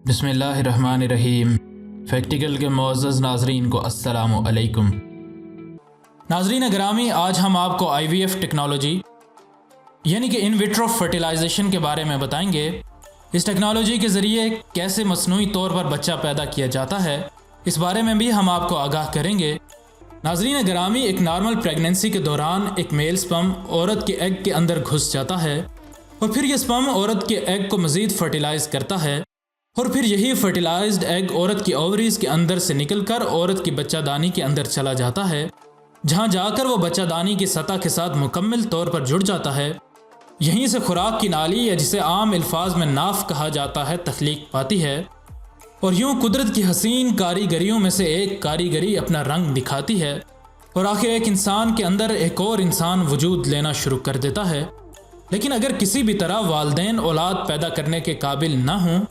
بسم اللہ الرحمن الرحیم۔ فیکٹیکل کے معزز ناظرین کو السلام علیکم۔ ناظرین گرامی، آج ہم آپ کو IVF ٹیکنالوجی یعنی کہ ان ویٹرو فرٹیلائزیشن کے بارے میں بتائیں گے۔ اس ٹیکنالوجی کے ذریعے کیسے مصنوعی طور پر بچہ پیدا کیا جاتا ہے، اس بارے میں بھی ہم آپ کو آگاہ کریں گے۔ ناظرین گرامی، ایک نارمل پریگننسی کے دوران ایک میل سپرم عورت کے ایگ کے اندر گھس جاتا ہے اور پھر یہ سپرم عورت کے ایگ کو مزید فرٹیلائز کرتا ہے اور پھر یہی فرٹیلائزڈ ایگ عورت کی اووریز کے اندر سے نکل کر عورت کی بچہ دانی کے اندر چلا جاتا ہے، جہاں جا کر وہ بچہ دانی کی سطح کے ساتھ مکمل طور پر جڑ جاتا ہے۔ یہیں سے خوراک کی نالی، یا جسے عام الفاظ میں ناف کہا جاتا ہے، تخلیق پاتی ہے اور یوں قدرت کی حسین کاریگریوں میں سے ایک کاریگری اپنا رنگ دکھاتی ہے اور آخر ایک انسان کے اندر ایک اور انسان وجود لینا شروع کر دیتا ہے۔ لیکن اگر کسی بھی طرح والدین اولاد پیدا کرنے کے قابل نہ ہوں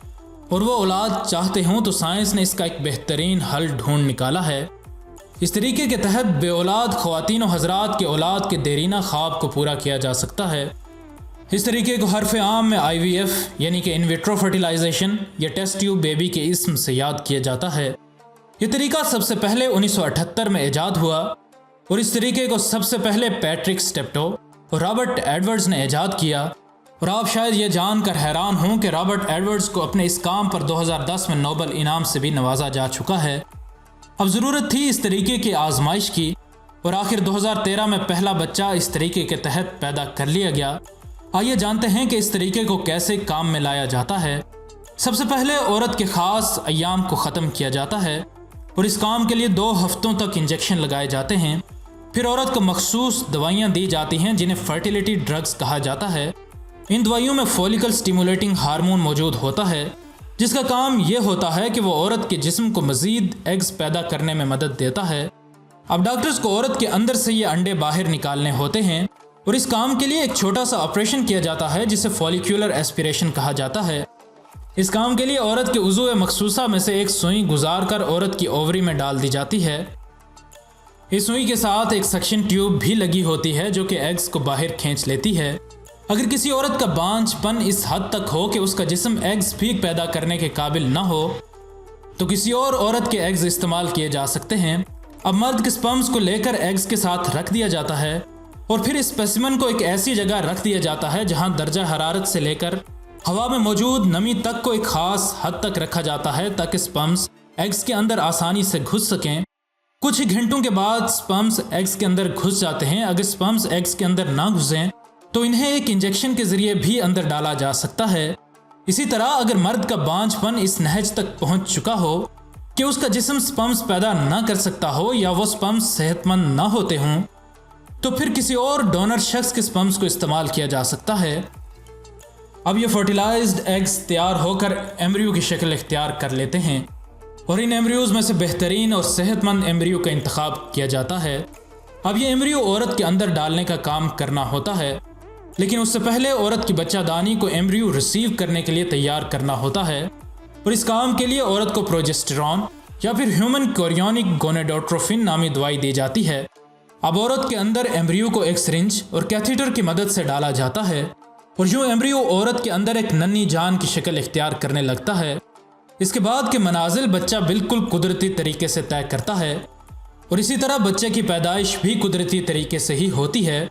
اور وہ اولاد چاہتے ہوں تو سائنس نے اس کا ایک بہترین حل ڈھونڈ نکالا ہے۔ اس طریقے کے تحت بے اولاد خواتین و حضرات کے اولاد کے دیرینہ خواب کو پورا کیا جا سکتا ہے۔ اس طریقے کو حرف عام میں IVF یعنی کہ ان ویٹرو فرٹیلائزیشن یا ٹیسٹ ٹیوب بیبی کے اسم سے یاد کیا جاتا ہے۔ یہ طریقہ سب سے پہلے 1978 میں ایجاد ہوا اور اس طریقے کو سب سے پہلے پیٹرک سٹیپٹو اور رابرٹ ایڈورڈز نے ایجاد کیا۔ اور آپ شاید یہ جان کر حیران ہوں کہ رابرٹ ایڈورڈز کو اپنے اس کام پر 2010 میں نوبل انعام سے بھی نوازا جا چکا ہے۔ اب ضرورت تھی اس طریقے کی آزمائش کی اور آخر 2013 میں پہلا بچہ اس طریقے کے تحت پیدا کر لیا گیا۔ آئیے جانتے ہیں کہ اس طریقے کو کیسے کام میں لایا جاتا ہے۔ سب سے پہلے عورت کے خاص ایام کو ختم کیا جاتا ہے اور اس کام کے لیے 2 ہفتوں تک انجیکشن لگائے جاتے ہیں۔ پھر عورت کو مخصوص دوائیاں دی جاتی ہیں جنہیں فرٹیلیٹی ڈرگز کہا جاتا ہے۔ ان دوائیوں میں فولیکل سٹیمولیٹنگ ہارمون موجود ہوتا ہے، جس کا کام یہ ہوتا ہے کہ وہ عورت کے جسم کو مزید ایگز پیدا کرنے میں مدد دیتا ہے۔ اب ڈاکٹرز کو عورت کے اندر سے یہ انڈے باہر نکالنے ہوتے ہیں اور اس کام کے لیے ایک چھوٹا سا آپریشن کیا جاتا ہے جسے فولیکولر ایسپیریشن کہا جاتا ہے۔ اس کام کے لیے عورت کے عضو مخصوصہ میں سے ایک سوئی گزار کر عورت کی اووری میں ڈال دی جاتی ہے۔ اس سوئی کے ساتھ ایک سکشن ٹیوب بھی لگی ہوتی ہے جو کہ ایگز کو باہر کھینچ لیتی ہے۔ اگر کسی عورت کا بانجھ پن اس حد تک ہو کہ اس کا جسم ایگز بھی پیدا کرنے کے قابل نہ ہو تو کسی اور عورت کے ایگز استعمال کیے جا سکتے ہیں۔ اب مرد کے سپرمز کو لے کر ایگز کے ساتھ رکھ دیا جاتا ہے اور پھر اس اسپیسیمن کو ایک ایسی جگہ رکھ دیا جاتا ہے جہاں درجہ حرارت سے لے کر ہوا میں موجود نمی تک کو ایک خاص حد تک رکھا جاتا ہے تاکہ سپرمز ایگز کے اندر آسانی سے گھس سکیں۔ کچھ ہی گھنٹوں کے بعد سپرمز ایگز کے اندر گھس جاتے ہیں۔ اگر سپرمز ایگز کے اندر نہ گھسیں تو انہیں ایک انجیکشن کے ذریعے بھی اندر ڈالا جا سکتا ہے۔ اسی طرح اگر مرد کا بانجھ پن اس نہج تک پہنچ چکا ہو کہ اس کا جسم سپرمز پیدا نہ کر سکتا ہو یا وہ سپرمز صحت مند نہ ہوتے ہوں تو پھر کسی اور ڈونر شخص کے سپرمز کو استعمال کیا جا سکتا ہے۔ اب یہ فرٹیلائزڈ ایگز تیار ہو کر ایمبریو کی شکل اختیار کر لیتے ہیں اور ان ایمبریوز میں سے بہترین اور صحت مند ایمبریو کا انتخاب کیا جاتا ہے۔ اب یہ ایمبریو عورت کے اندر ڈالنے کا کام کرنا ہوتا ہے، لیکن اس سے پہلے عورت کی بچہ دانی کو ایمبریو ریسیو کرنے کے لیے تیار کرنا ہوتا ہے اور اس کام کے لیے عورت کو پروجسٹرون یا پھر ہیومن کوریونک گونیڈوٹروفن نامی دوائی دی جاتی ہے۔ اب عورت کے اندر ایمبریو کو ایک سرنج اور کیتھیٹر کی مدد سے ڈالا جاتا ہے اور یوں ایمبریو عورت کے اندر ایک ننھی جان کی شکل اختیار کرنے لگتا ہے۔ اس کے بعد کے منازل بچہ بالکل قدرتی طریقے سے طے کرتا ہے اور اسی طرح بچے کی پیدائش بھی قدرتی طریقے سے ہی ہوتی ہے۔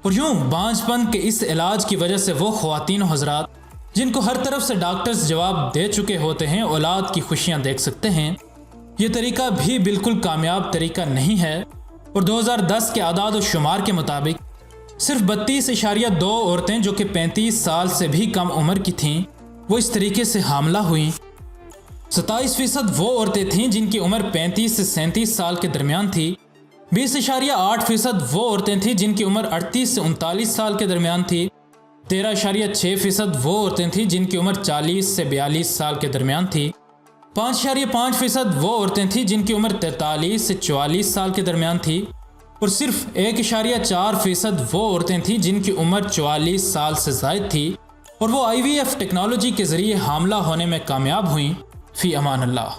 اور یوں بانجھ پن کے اس علاج کی وجہ سے وہ خواتین و حضرات جن کو ہر طرف سے ڈاکٹرز جواب دے چکے ہوتے ہیں اولاد کی خوشیاں دیکھ سکتے ہیں۔ یہ طریقہ بھی بالکل کامیاب طریقہ نہیں ہے اور 2010 کے اعداد و شمار کے مطابق صرف 32.2 عورتیں جو کہ 35 سال سے بھی کم عمر کی تھیں وہ اس طریقے سے حاملہ ہوئیں۔ 27% وہ عورتیں تھیں جن کی عمر 35 سے 37 سال کے درمیان تھی۔ 20.8% وہ عورتیں تھیں جن کی عمر 38 سے 39 سال کے درمیان تھی۔ 13.6% وہ عورتیں تھیں جن کی عمر 40 سے 42 سال کے درمیان تھی۔ 5.5% وہ عورتیں تھیں جن کی عمر 43 سے 44 سال کے درمیان تھی اور صرف 1.4% وہ عورتیں تھیں جن کی عمر 44 سال سے زائد تھی اور وہ IVF ٹیکنالوجی کے ذریعے حاملہ ہونے میں کامیاب ہوئیں۔ فی امان اللہ۔